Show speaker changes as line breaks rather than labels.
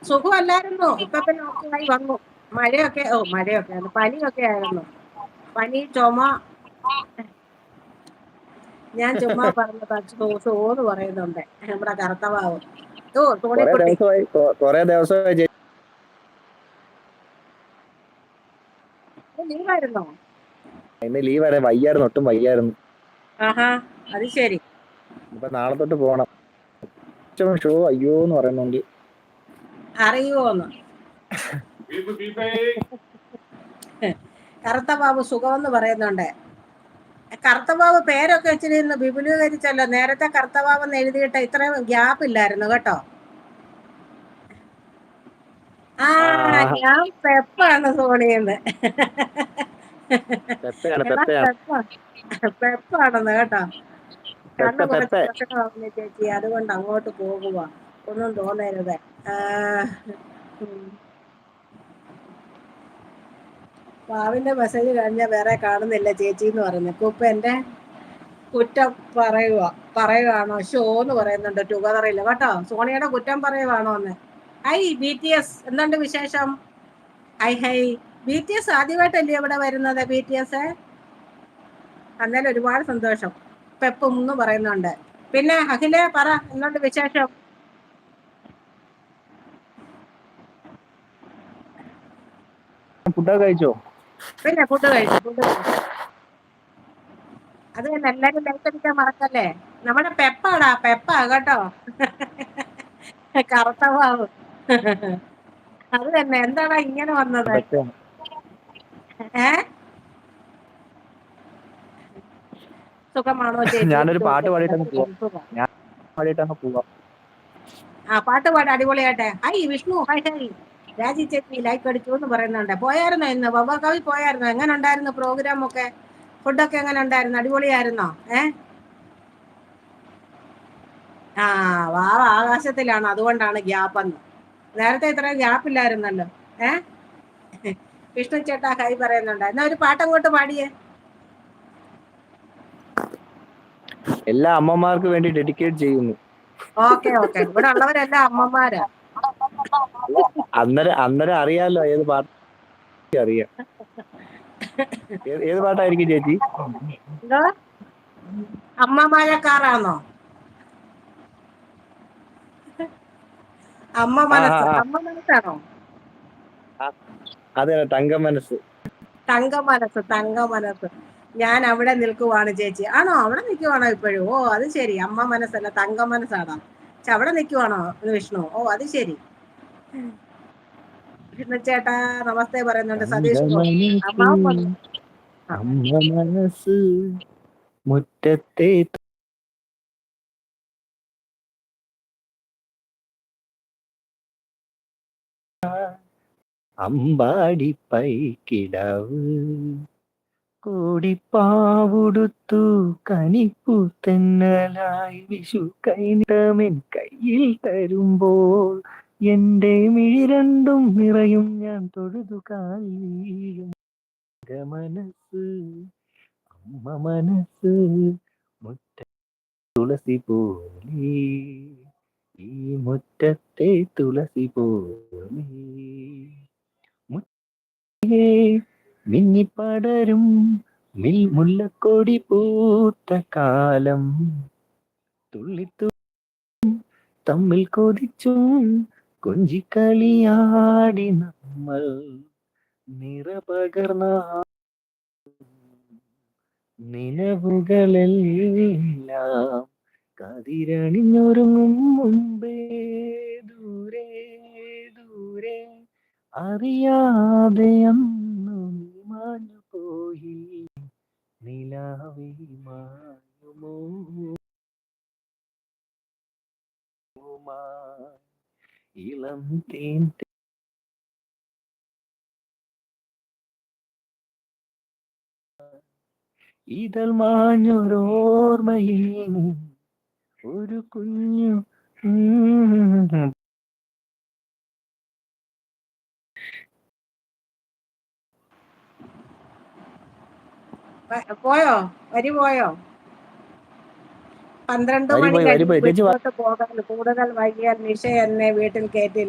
സുഖമല്ലായിരുന്നു. ഇപ്പൊ പിന്നെ ഓക്കെ ആയി വന്നു. മഴയൊക്കെ പനിയൊക്കെ ആയിരുന്നു. പനി, ചുമ. ഞാൻ ചുമ്മാ പറഞ്ഞതാ. ഷോന്ന് പറയുന്നുണ്ട് നമ്മുടെ കറുത്തവാവ്.
കൊറേ
തോണിക്കുട്ടി
ദിവസമായി
ലീവായിരുന്നോ?
ഇന്ന് ലീവായിരുന്നു. വയ്യായിരുന്നു, ഒട്ടും വയ്യായിരുന്നു.
ആഹാ, അത് ശരി.
ഇപ്പൊ നാളെ തൊട്ട് പോണം. ഷോ അയ്യോന്ന് പറയുന്നുണ്ട്.
അറിയുവോന്ന്? കറുത്ത ബാബു സുഖമെന്ന് പറയുന്നുണ്ട്. കറുത്തബാബു പേരൊക്കെ ഇച്ചിരി ഇന്ന് വിപുലീകരിച്ചല്ലോ. നേരത്തെ കറുത്തബാബെന്ന് എഴുതിയിട്ട് ഇത്രയും ഗ്യാപ്പ് ഇല്ലായിരുന്നു കേട്ടോ. ഞാൻ പെപ്പാണ് സോണിയെന്ന്. പെപ്പാണെന്ന് കേട്ടോ. കണ്ണ് കുറച്ച് പ്രശ്നമാകുന്നു ചേച്ചി, അതുകൊണ്ട് അങ്ങോട്ട് പോകുക. ഒന്നും തോന്നരുത്. പാവിന്റെ മെസ്സേജ് കഴിഞ്ഞാൽ വേറെ കാണുന്നില്ല ചേച്ചി എന്ന് പറഞ്ഞു. ഇപ്പൊ എന്റെ കുറ്റം പറയുവാണോ? ഷോ എന്ന് പറയുന്നുണ്ട്. ടുഗദറില്ല കേട്ടോ. സോണിയുടെ കുറ്റം പറയുവാണോ എന്ന്. ഹൈ BTS, എന്തുണ്ട് വിശേഷം? ഹൈ BTS ആദ്യമായിട്ടല്ലേ ഇവിടെ വരുന്നത്? BTS അന്നേരം ഒരുപാട് സന്തോഷം. പെപ്പും എന്ന് പറയുന്നുണ്ട്. പിന്നെ അഖിലെ പറ, എന്തുണ്ട് വിശേഷം?
ഫുഡൊക്കെ കഴിച്ചോ?
പിന്നെ ഫുഡ് കഴിച്ചു. അത് തന്നെ, എല്ലാരും ലൈക്ക് അടിക്കാൻ മറക്കല്ലേ. നമ്മുടെ പെപ്പാ കേട്ടോ. കറുത്തവാവ്. അത് തന്നെ. എന്താടാ ഇങ്ങനെ വന്നത്? സുഖമാണോ ചേച്ചി?
ഞാനൊരു പാട്ട് പാടിയിട്ടങ്ങ് പോവാം.
പാട്ട് പാട്ട് അടിപൊളിയാട്ടെ. ഹൈ വിഷ്ണു, ഹൈ രാജി ചേച്ചി ലൈക്ക് അടിച്ചു എന്ന് പറയുന്നുണ്ട്. പോയായിരുന്നോ ഇന്ന്? വവ്വാക്കാവി പോയായിരുന്നോ? എങ്ങനെ ഉണ്ടായിരുന്നു പ്രോഗ്രാം ഒക്കെ? ഫുഡൊക്കെ എങ്ങനെ ഉണ്ടായിരുന്നു? അടിപൊളിയായിരുന്നോ? വാവ ആകാശത്തിലാണ്, അതുകൊണ്ടാണ് ഗ്യാപ്പ് എന്ന്. നേരത്തെ ഇത്രയും ഗ്യാപ്പ് ഇല്ലായിരുന്നല്ലോ. വിഷ്ണു ചേട്ടാ ഹൈ പറയുന്നുണ്ട്. എന്നാ ഒരു പാട്ടങ്ങോട്ട് പാടിയേ.
എല്ലാ അമ്മമാർക്ക് വേണ്ടി ഡെഡിക്കേറ്റ് ചെയ്യുന്നു.
ഓക്കെ. ഇവിടെ ഉള്ളവരെല്ലാം അമ്മമാരാ.
അന്നേരം അറിയാലോ ഏത് പാട്ട്. അറിയാം. ഏത് പാട്ടായിരിക്കും ചേച്ചി?
എന്തോ അമ്മമാരക്കാറാണോ? അമ്മ മനസ്സാണോ?
അതെ, തങ്ക മനസ്സ്.
തങ്ക മനസ്സ്. ഞാൻ അവിടെ നിൽക്കുവാണ് ചേച്ചി. ആണോ? അവിടെ നിൽക്കുവാണോ ഇപ്പോഴും? ഓ അത് ശരി. അമ്മ മനസ്സല്ല, തങ്ക മനസ്സാണോ? അവിടെ നിൽക്കുവാണോ വിഷ്ണു? ഓ അത് ശരി. വിഷ്ണു ചേട്ടാ നമസ്തേ പറയുന്നുണ്ട്. സതീഷ് അമ്മാവും വന്നു.
അമ്മ മനസ്സ് മുറ്റത്തെ അമ്പാടി പൈക്കിടാവ് കോടിപ്പാവുടുത്തു കനിപ്പു തെന്നലായി വിഷു കൈനിടമെൻ കയ്യിൽ തരുമ്പോൾ എന്റെ മിഴി രണ്ടും നിറയും ഞാൻ തൊഴുതു കാലും. മനസ്സ് അമ്മ മനസ്സ് മുറ്റ തുളസി പോലെ, ഈ മുറ്റത്തെ തുളസി പോലെ മിന്നിപ്പടരും മുല്ലക്കൊടി പൂത്ത കാലം, തുള്ളിത്തു തമ്മിൽ കൊതിച്ചും കൊഞ്ചിക്കളിയാടി നമ്മൾ നിറപകർന്ന നിലവുകളെല്ലാം കതിരണിഞ്ഞൊരുങ്ങും മുമ്പേ ദൂരെ ദൂരെ അറിയാതെ അന്നു നീ മാഞ്ഞു പോയി നിലാവേ മായുമോ ഇളം തേൻ ഇതൾ മാഞ്ഞൊരോർമ്മയിൽ ഒരു കുഞ്ഞു
പോയോ? പോയോ? 12 മണി കഴിഞ്ഞ് വീട്ടിലോട്ട് പോകാൻ കൂടുതൽ വൈകിയാൽ നിഷ എന്നെ വീട്ടിൽ കയറ്റില്ല.